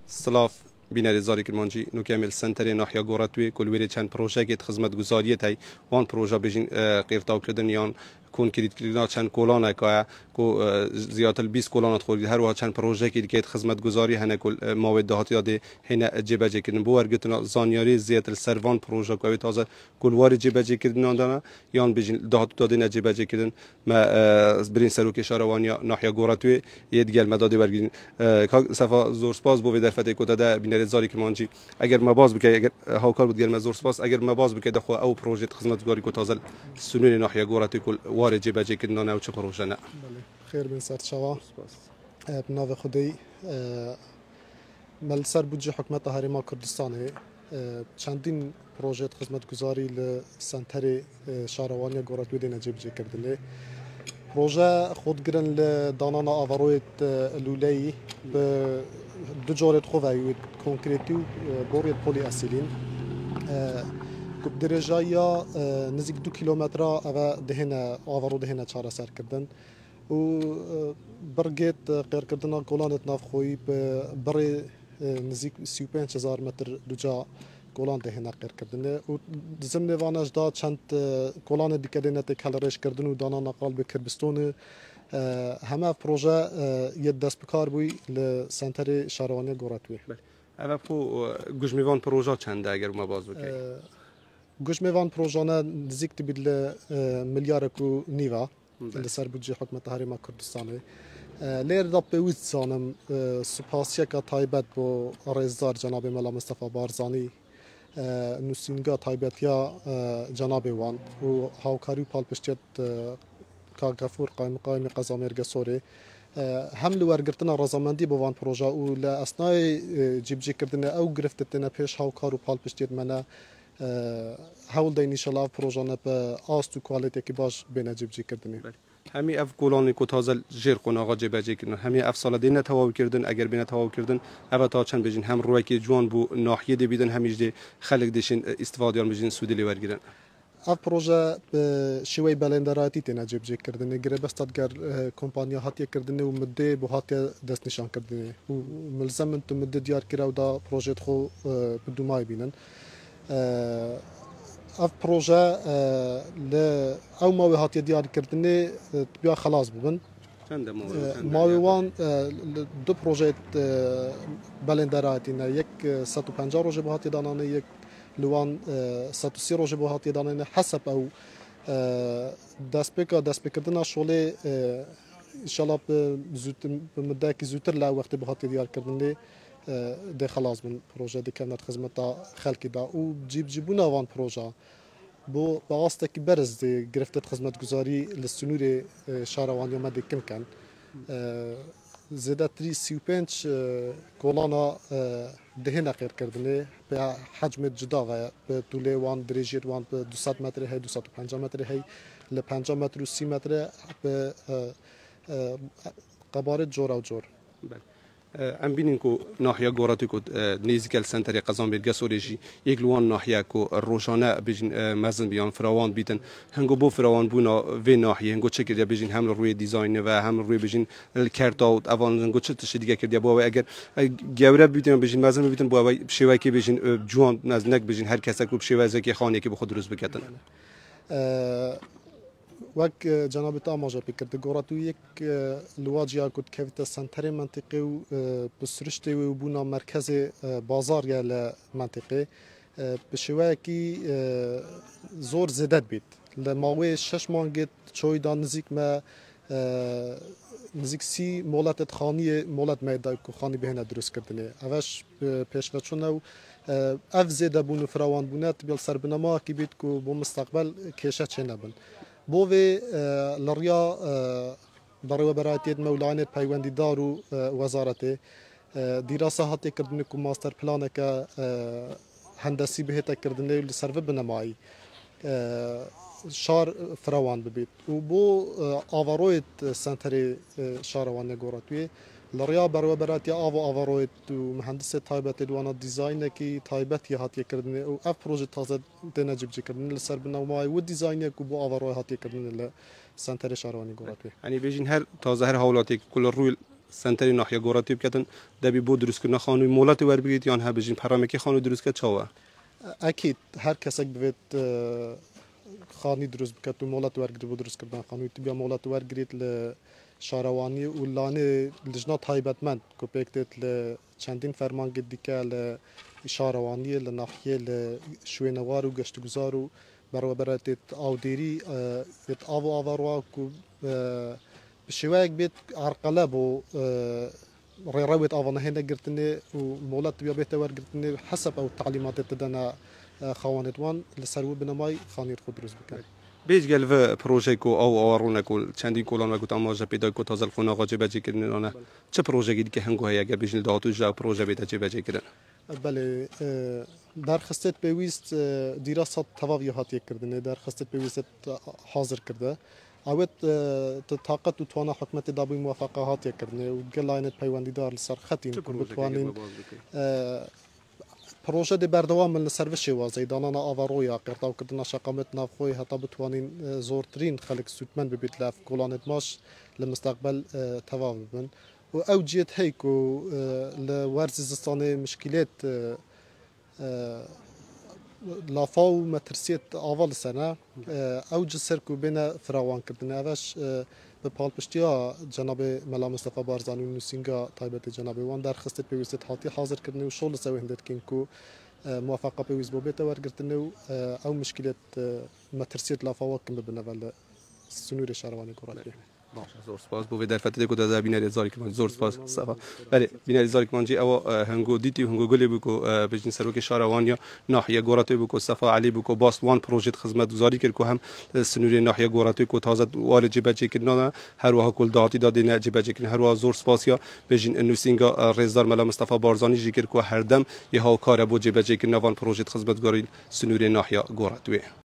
سلاف بینەری زاری کرمانجی نوکامل سنتری ناحیه گوراتوی کلویری چند پروژه که خدمت گزاریه تای وان پروژه بجین قیرتاو کردن یان کون کلیت کلینا چند کلانه که زیادتر 20 کلانات خورد هر وقت چند پروژه که خدمت گزاری هنه کل مواد دهاتی داده هنه جبهه کردن بو ورگتنا زانیاری زیادتر سروان پروژه که تازه کلواری جبهه کردن دانا یان بجین دهات داده نه جبهه کردن ما برین سروک شهروانیا ناحیه گوراتوی یدگل مداد ورگین صفا زور سپاس بو در فتای کده بینەری زاری کرمانجی اگر ما باز بکه اگر هاوکار بود گل زور سپاس اگر ما باز بکه دخو او پروژه خدمت گزاری کو تازه سنون ناحیه گوراتوی کل وارد جبهه کردن نه چه پروژه نه خير بن سرت شوا بناف خدي مال سر بودجه حكومت هرما كردستان چندین پروژه خدمت گزاری لسنتر شهروانی گوراتوی دین جبهه کردنه پروژه خودگرن لدانانا آوارویت لولی به دو جورت خواه کنکریتی و بوریت پولی اسیلین کب درجایا نزدیک 2 کیلومتر اوه دهنه آوارو دهنه چاره سر کردن و برگت غیر کردن گولانت ناف خویی به بر نزدیک 35,000 متر دوجا گولان دهنه غیر کردن و زمین وانش دا چند گولان دیگه تکلرش کردن و دانا نقال به کربستون همه پروژه یه دست بکار بوی لسنتر شهروانی گوراتوی. اما خو گوشمیوان پروژه چنده اگر ما باز بکنیم؟ گوشمیوان پروژه نه نزدیک تبید میلیارد و نیوا لسر بودجه حکومت هرما کردستانه. لیر دا پیوست زانم سپاسیه که تایبت با رئیسدار جناب ملا مصطفی بارزانی نوسینگا تایبتیا جناب وان و هاوکاری پالپشتیت که غفور قایم قزامیر سوری هم لورگرتنا رضامندی بوان پروژه و لأثناء جبجه کردن او گرفتتنا پیش هاوکار و پالپشتیت منه هول دینی شلاف پروژه نه به آست و کوالیتی که باش بین جبجه کردنی همی اف گولانی کو تازه جیر قناغا جبهه کردن همی اف سال دینه تواو کردن اگر بینه تواو کردن اول تا چند بجین هم روی که جوان بو ناحیه دی بیدن همیش دی خلق دیشین استفاده یان بجین سودی لیور گیرن اف پروژه به شوی بلندراتی تینا جبجه کردن گره بستادگر کمپانیا هاتیه کردن و مده بو هاتیه دست نشان کردن و ملزم انتو مده دیار کرا و دا پروژه خو بدو مای بینن اف پروژه ل او ماوی هاتیه دیار کردنه بیا خلاص ببن ماوی وان دو پروژه بلندراتی نه یک 150 روز به هاتیه دانانه یک لوان 130 روز به هاتیه دانانه حسب او دست بکردن شغله انشالله به مدت که زودتر لا وقت به هاتیه دیار کردنه ده خلاص من پروژه دی کنات خدمت خلقی دا و جیبونه وان پروژه بو باقاسته که برز دی گرفته خدمت گزاری لسنور شهروانی ما دی کم کن زیاده 35 کولانا دهنه غیر کردنه به حجم جدا و به طول وان درجه وان به 200 متر هی 250 متر هی ل 50 متر و 30 متر به قبارت جور و جور ام بینین کو ناحیه گوراتوی کو نیزیکل سنتری قزان بیرگه سوریجی یک لوان ناحیه کو روشانه بیشین مزن بیان فراوان بیتن هنگو بو فراوان بونا و ناحیه هنگو چه کردیا بیشین هم روی دیزاین و هم روی بیشین کرتاوت اوان هنگو چه تشی دیگه کردیا بو اگر گوره بیتن بیشین مزن بیتن بو شیوه کی بیشین جوان نزنک بیشین هر کس کو شیوه زکی خانه کی بخود روز بکتن وك جناب تاماجا بكرت گوراتوی یک لواجیا کد کهوت سنتر منطقه و بسرشته و بونا مرکز بازار یا منطقه بشوی کی زور زدت بید لماوی 6 مانگت چوی دان نزیک ما نزیک سی مولات خانی مولات میدا کو خانی بهنه درست کردنه اوش پیشکشونه اف زده بون فراوان بونت بیل سربنما کی بید کو بو مستقبل کیشه چه نبن بوفي لريا بروا براتيد مولانه پیوندی دارو وزارته دراسه هاتی کردن کو ماستر پلان که هندسی بهته کردن لسرو بنمایی شار فراوان ببید و بو آوارویت سنتری شهروانی گوراتوی لريا بروا براتي آوارویت و مهندس تایبت دوانا دیزاین کی تایبت هاتی کردن و اف پروژه تازه دنجب کردن لسر بنمایی و دیزاین کو بو آواروی هاتی کردن سنتر شهروانی گوراتوی یعنی بیشین هر تازه هر حوالاتی کل روی سنتری ناحیه گوراتوی بکتن دبی بود دروست کردن خانوی مولات ور بگیرید یان ها بجین پرامکی خانوی دروست کرد چاوه اكيد هر کسک بوید خانی دروست بکت و مولات ور گرید دروست کردن خانوی تبیا مولات ور گرید ل شاروانی و لانه لجنات هایبتمند کو پکتت ل چندین فرمان گدیکه ل شاروانی ل ناحیه ل شوینوار و گشتگزار و برابرت آودیری ات آو آوروا کو بشوایک بیت عرقلب و روت آوانه هنده گرتنه و مولات بیا بیت ور گرتنه حسب او تعلیمات تدنا خوانتوان لسرو بنمای خانیر خود روز بکن بیش گل و پروژه کو او آورونه کو چندین کلان و کو تماجا پیدا کو تازه خونه آقا جبهه کردن آنها چه پروژه گیری که هنگو هیا اگر بیشتر دادو جا پروژه بیت جبهه کردن بله درخواست پیوست دراسات تواوی هاتی کردنه درخواست پیوست حاضر کرده اوت طاقت و توان حکومت دابی موافقه هاتی کردنه و گلاینت پیوندی دار لسر خطین کن بتوانین پروژه دی بردوام من سرویس وازی دانانا آوارویا قرطاو کردن شقامت نافخوی حتی بتوانین زورترین خلق سوتمن ببیت لاف کلانت ماش لمستقبل تواو ببن و او جيت هيكو لورز زستاني مشكلات لافاو مترسيت اول سنه او جسركو بين فراوان كردنا اواش بپال پشتیا جناب ملا مصطفى بارزانی و نوسینگا تایبت جناب وان درخواست پیوست هاتی حاضر کردن و شغل سوی هندت کن کو موافقه پیوست بو بیت ورگرتن او مشكلات مترسيت لافاو کم ببنه ول سنور شهروانی کوراتوی زور سپاس بو در فتره کو دادا بیناری زاری کمان زور سپاس صفا بله بیناری زاری کمان جی او هنگو دیتی هنگو گلی بکو بجن سروک شهروانیا ناحیه گوراتوی بکو صفا علی بکو باست وان پروژه خدمت گزاری کرد کو هم سنوری ناحیه گوراتوی کو تازه وارد جبهه کردن هر وها کل داتی دادی نه جبهه کردن هر وها زور سپاسیا بجن نوسینگا رزدار ملا مصطفی بارزانی جی کرد کو هر دم یه ها کار بو جبهه کردن وان پروژه خدمت گزاری سنوری ناحیه گوراتوی